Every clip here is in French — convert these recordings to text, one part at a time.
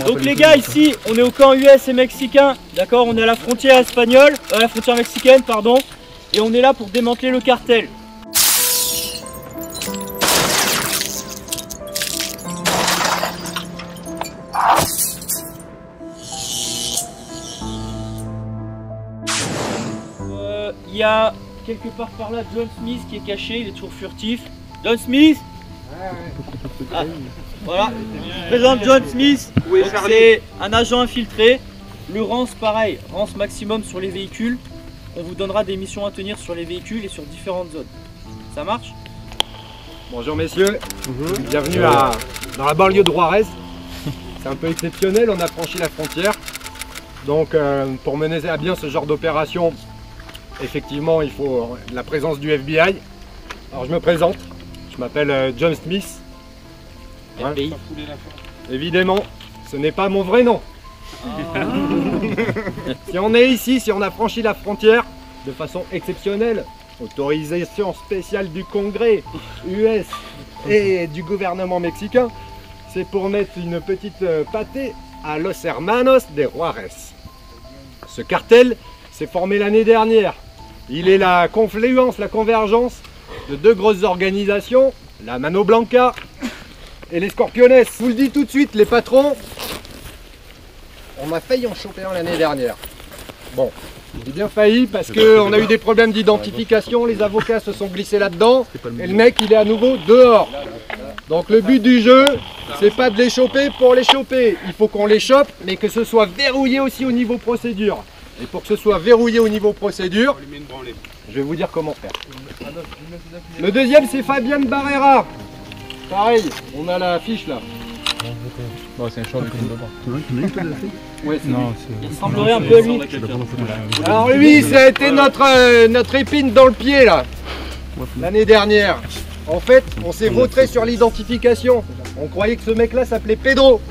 Donc les gars, ici, on est au camp US et mexicain, d'accord? On est à la frontière espagnole, à la frontière mexicaine, pardon, et on est là pour démanteler le cartel. Il y a quelque part par là John Smith qui est caché, il est toujours furtif. John Smith. Ah, voilà, je présente John Smith, c'est un agent infiltré. Le Rance pareil, Rance maximum sur les véhicules. On vous donnera des missions à tenir sur les véhicules et sur différentes zones. Ça marche? Bonjour messieurs, bienvenue dans la banlieue de Juarez. C'est un peu exceptionnel, on a franchi la frontière. Donc pour mener à bien ce genre d'opération, effectivement il faut la présence du FBI. Alors je me présente, je m'appelle John Smith. Hein? Évidemment, ce n'est pas mon vrai nom. Si on est ici, si on a franchi la frontière de façon exceptionnelle, autorisation spéciale du Congrès US et du gouvernement mexicain, c'est pour mettre une petite pâtée à Los Hermanos de Juarez. Ce cartel s'est formé l'année dernière. Il est la confluence, la convergence de deux grosses organisations, la Mano Blanca et les Scorpiones. Je vous le dis tout de suite, les patrons, on a failli en choper un l'année dernière. Bon, j'ai bien failli parce qu'on a eu des problèmes d'identification, les avocats se sont glissés là-dedans et le mec il est à nouveau dehors. Donc le but du jeu, c'est pas de les choper pour les choper. Il faut qu'on les chope, mais que ce soit verrouillé aussi au niveau procédure. Et pour que ce soit verrouillé au niveau procédure, je vais vous dire comment faire. Le deuxième, c'est Fabian Barrera. Pareil, on a la fiche là. Bon, c'est un short Ouais, il semblerait un peu à lui. Alors lui, ça a été notre épine dans le pied là, l'année dernière. En fait, on s'est vautré sur l'identification. On croyait que ce mec-là s'appelait Pedro.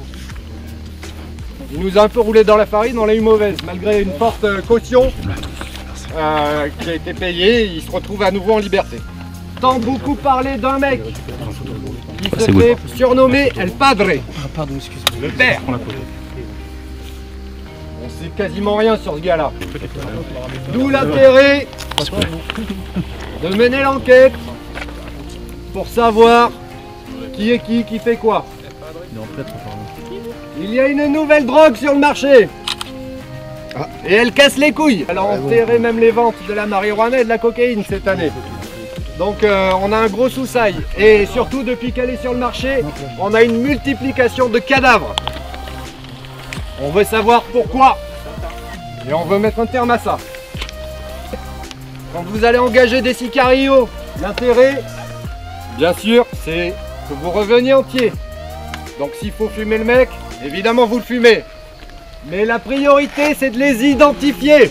Il nous a un peu roulé dans la farine, on l'a eu mauvaise. Malgré une forte caution qui a été payée, il se retrouve à nouveau en liberté. Tant beaucoup parlé d'un mec qui se fait surnommer El Padre. Le père. On sait quasiment rien sur ce gars-là. D'où l'intérêt de mener l'enquête pour savoir qui est qui fait quoi. Il y a une nouvelle drogue sur le marché. Et elle casse les couilles. Elle a enterré même les ventes de la marijuana et de la cocaïne cette année. Donc on a un gros sous-sail. Et surtout depuis qu'elle est sur le marché, on a une multiplication de cadavres. On veut savoir pourquoi. Et on veut mettre un terme à ça. Quand vous allez engager des sicarios, l'intérêt, bien sûr, c'est que vous reveniez entier. Donc s'il faut fumer le mec, évidemment vous le fumez. Mais la priorité, c'est de les identifier.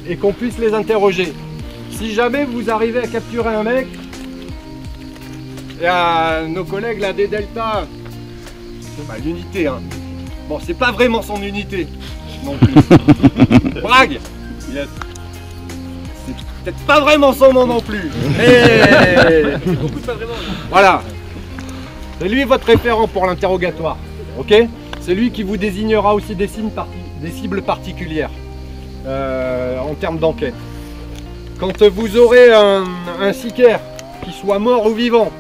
Et qu'on puisse les interroger. Si jamais vous arrivez à capturer un mec, et à nos collègues là des Delta, bah, l'unité, hein. Bon, c'est pas vraiment son unité non plus. Brague, c'est peut-être pas vraiment son nom non plus. Mais voilà. C'est lui votre référent pour l'interrogatoire. Ok? C'est lui qui vous désignera aussi des cibles particulières en termes d'enquête. Quand vous aurez un sicaire, qu'il soit mort ou vivant,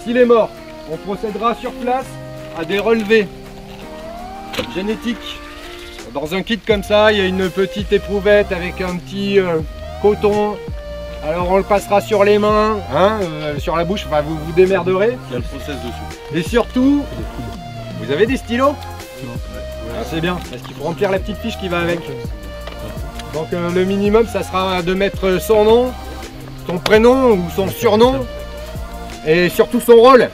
s'il est mort, on procédera sur place à des relevés génétiques. Dans un kit comme ça, il y a une petite éprouvette avec un petit coton. Alors on le passera sur les mains, hein, sur la bouche, enfin, vous vous démerderez. Il y a le process dessus. Et surtout, vous avez des stylos? Non. Ah, c'est bien, parce qu'il faut remplir la petite fiche qui va avec. Donc le minimum, ça sera de mettre son nom, son prénom ou son surnom, et surtout son rôle.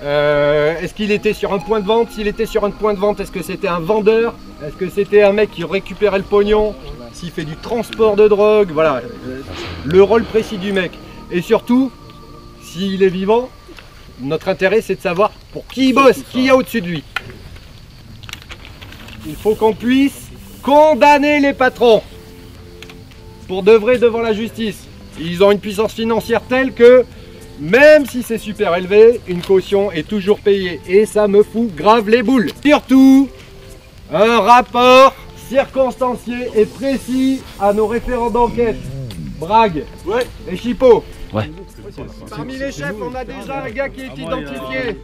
Est-ce qu'il était sur un point de vente? S'il était sur un point de vente, est-ce que c'était un vendeur? Est-ce que c'était un mec qui récupérait le pognon? S'il fait du transport de drogue, voilà, le rôle précis du mec. Et surtout, s'il est vivant, notre intérêt c'est de savoir pour qui il bosse, qui y a au-dessus de lui. Il faut qu'on puisse condamner les patrons pour de vrai devant la justice. Ils ont une puissance financière telle que même si c'est super élevé, une caution est toujours payée et ça me fout grave les boules. Surtout, un rapport circonstancié et précis à nos référents d'enquête, Brague et Chipot. Ouais. Parmi les chefs, on a déjà un gars qui est identifié.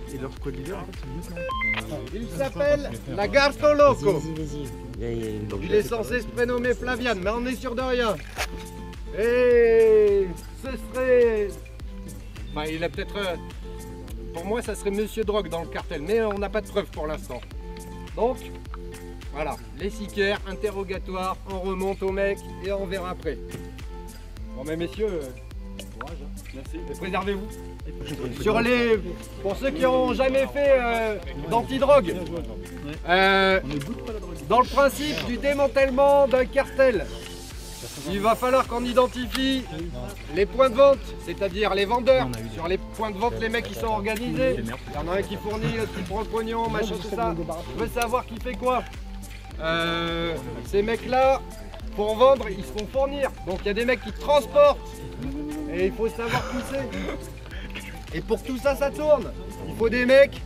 Il s'appelle la Garto Loco. Il est censé se prénommer Flavian, mais on est sûr de rien. Et ce serait... Bah, il a peut-être... Pour moi, ça serait Monsieur Drogue dans le cartel, mais on n'a pas de preuves pour l'instant. Donc, voilà, les sicaires, interrogatoire, on remonte au mec et on verra après. Bon, mais messieurs, courage, hein. Merci. Et préservez-vous. Sur les... Pour ceux qui n'ont jamais fait d'antidrogue, dans le principe du démantèlement d'un cartel, il va falloir qu'on identifie les points de vente, c'est-à-dire les vendeurs. Sur les points de vente, les mecs qui sont organisés. Il y en a un qui fournit, qui prend le pognon, machin, tout ça. Je veux savoir qui fait quoi. Ces mecs-là, pour vendre, ils se font fournir. Donc il y a des mecs qui transportent. Et il faut savoir qui c'est. Et pour tout ça, ça tourne. Il faut des mecs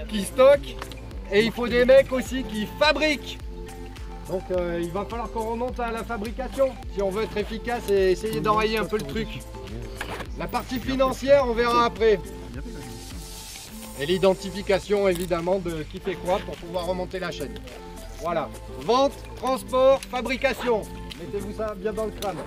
qui stockent. Et il faut des mecs aussi qui fabriquent. Donc il va falloir qu'on remonte à la fabrication si on veut être efficace et essayer d'enrayer un peu le truc. La partie financière, on verra après. Et l'identification évidemment de qui fait quoi pour pouvoir remonter la chaîne. Voilà, vente, transport, fabrication. Mettez-vous ça bien dans le crâne.